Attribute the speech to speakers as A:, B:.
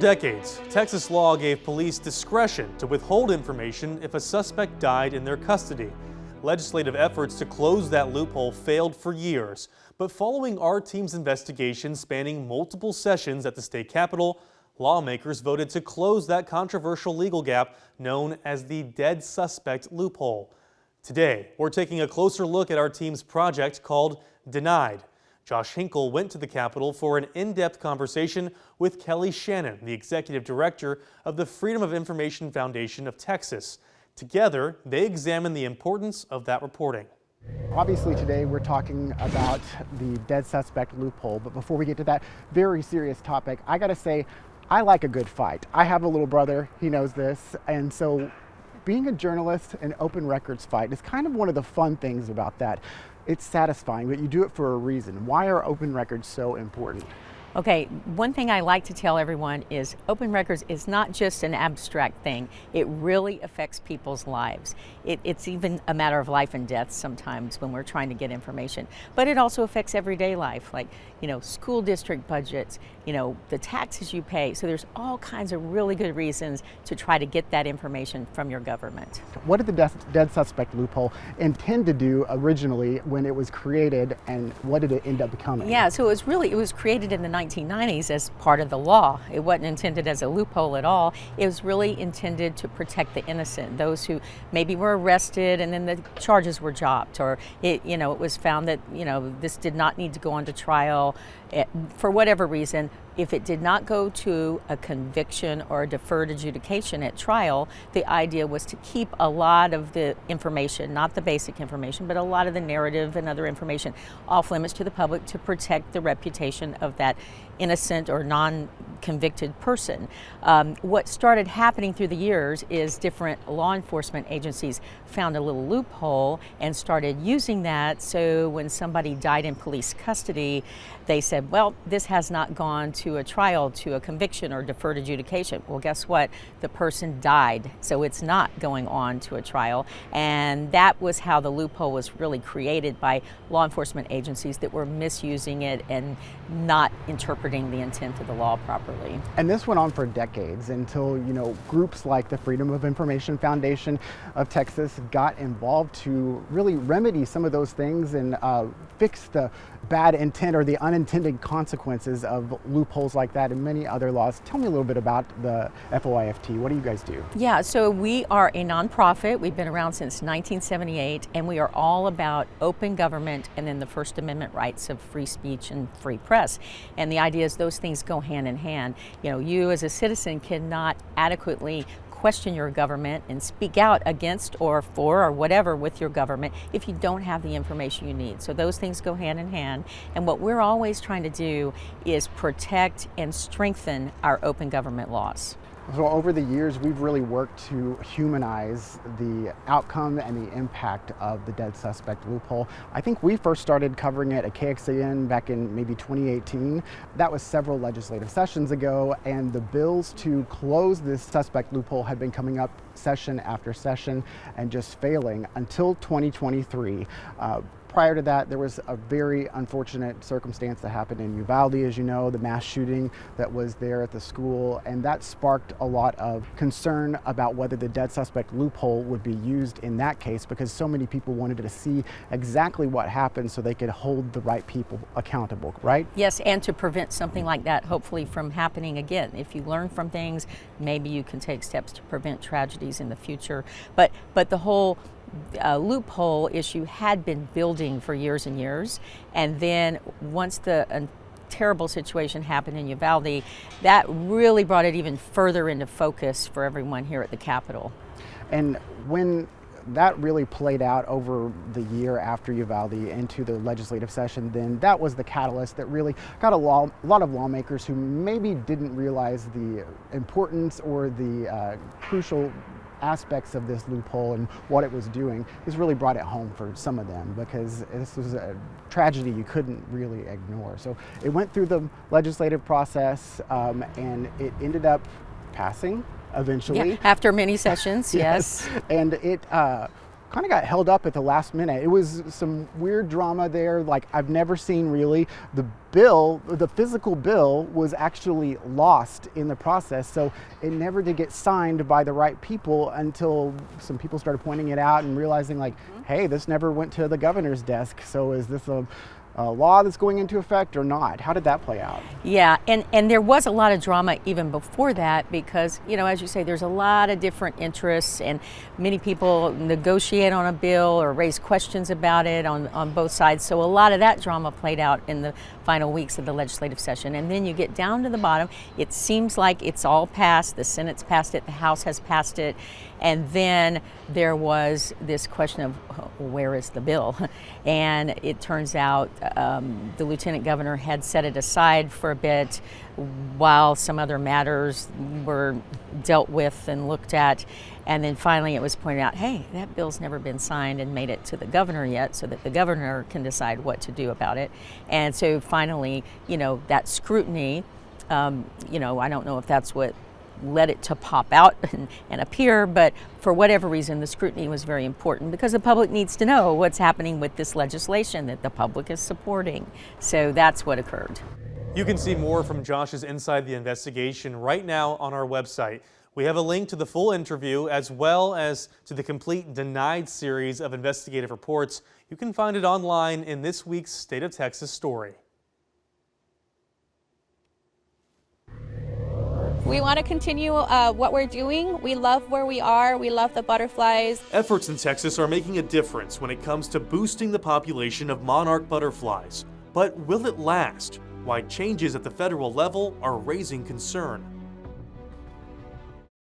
A: Decades, Texas law gave police discretion to withhold information if a suspect died in their custody. Legislative efforts to close that loophole failed for years, but following our team's investigation spanning multiple sessions at the state capitol, lawmakers voted to close that controversial legal gap known as the Dead Suspect Loophole. Today, we're taking a closer look at our team's project called Denied. Josh Hinkle went to the Capitol for an in-depth conversation with Kelly Shannon, the executive director of the Freedom of Information Foundation of Texas. Together, they examined the importance of that reporting.
B: Obviously today we're talking about the Dead Suspect Loophole, but before we get to that very serious topic, I gotta say, I like a good fight. I have a little brother, he knows this, and so being a journalist, an open records fight is kind of one of the fun things about that. It's satisfying, but you do it for a reason. Why are open records so important?
C: Okay, one thing I like to tell everyone is open records is not just an abstract thing. It really affects people's lives. It's even a matter of life and death sometimes when we're trying to get information. But it also affects everyday life, like, school district budgets, the taxes you pay. So there's all kinds of really good reasons to try to get that information from your government.
B: What did the Dead Suspect Loophole intend to do originally when it was created, and what did it end up becoming?
C: Yeah, so it was created in the 1990s as part of the law. It wasn't intended as a loophole at all. It was really intended to protect the innocent, those who maybe were arrested and then the charges were dropped, or it was found that this did not need to go on to trial for whatever reason. If it did not go to a conviction or a deferred adjudication at trial, the idea was to keep a lot of the information, not the basic information, but a lot of the narrative and other information off limits to the public to protect the reputation of that innocent or non-convicted person. What started happening through the years is different law enforcement agencies found a little loophole and started using that. So when somebody died in police custody, they said, well, this has not gone to a trial, to a conviction or deferred adjudication. Well, guess what? The person died, so it's not going on to a trial. And that was how the loophole was really created by law enforcement agencies that were misusing it and not interpreting the intent of the law properly.
B: And this went on for decades until, groups like the Freedom of Information Foundation of Texas got involved to really remedy some of those things and fix the bad intent or the unintended consequences of loopholes like that and many other laws. Tell me a little bit about the FOIFT. What do you guys do?
C: Yeah, so we are a nonprofit. We've been around since 1978, and we are all about open government and then the First Amendment rights of free speech and free press. And the idea is those things go hand in hand. You as a citizen cannot adequately question your government and speak out against or for or whatever with your government if you don't have the information you need. So those things go hand in hand. And what we're always trying to do is protect and strengthen our open government laws.
B: So over the years, we've really worked to humanize the outcome and the impact of the Dead Suspect Loophole. I think we first started covering it at KXAN back in maybe 2018. That was several legislative sessions ago, and the bills to close this suspect loophole had been coming up session after session and just failing until 2023. Prior to that, there was a very unfortunate circumstance that happened in Uvalde, as you know, the mass shooting that was there at the school, and that sparked a lot of concern about whether the Dead Suspect Loophole would be used in that case, because so many people wanted to see exactly what happened so they could hold the right people accountable, right?
C: Yes, and to prevent something like that hopefully from happening again. If you learn from things, maybe you can take steps to prevent tragedies in the future. But the whole loophole issue had been building for years and years, and then once the terrible situation happened in Uvalde, that really brought it even further into focus for everyone here at the Capitol.
B: And when that really played out over the year after Uvalde into the legislative session, then that was the catalyst that really got a lot of lawmakers who maybe didn't realize the importance or the crucial aspects of this loophole and what it was doing. Has really brought it home for some of them, because this was a tragedy you couldn't really ignore. So it went through the legislative process and it ended up passing eventually.
C: Yeah, after many sessions, yes.
B: And it kind of got held up at the last minute. It was some weird drama there, like I've never seen really. The physical bill was actually lost in the process, so it never did get signed by the right people until some people started pointing it out and realizing like, hey, this never went to the governor's desk, so is this a law that's going into effect or not? How did that play out?
C: Yeah, and there was a lot of drama even before that because, you know, as you say, there's a lot of different interests and many people negotiate on a bill or raise questions about it on both sides. So a lot of that drama played out in the final weeks of the legislative session. And then you get down to the bottom, it seems like it's all passed. The Senate's passed it, the House has passed it. And then there was this question of where is the bill? And it turns out the lieutenant governor had set it aside for a bit while some other matters were dealt with and looked at. And then finally it was pointed out, hey, that bill's never been signed and made it to the governor yet so that the governor can decide what to do about it. And so finally, you know, that scrutiny, you know, I don't know if that's what led it to pop out and appear, but for whatever reason, the scrutiny was very important because the public needs to know what's happening with this legislation that the public is supporting. So that's what occurred.
A: You can see more from Josh's Inside the Investigation right now on our website. We have a link to the full interview as well as to the complete Denied series of investigative reports. You can find it online in this week's State of Texas story.
D: We want to continue what we're doing. We love where we are. We love the butterflies.
A: Efforts in Texas are making a difference when it comes to boosting the population of monarch butterflies. But will it last? Why changes at the federal level are raising concern.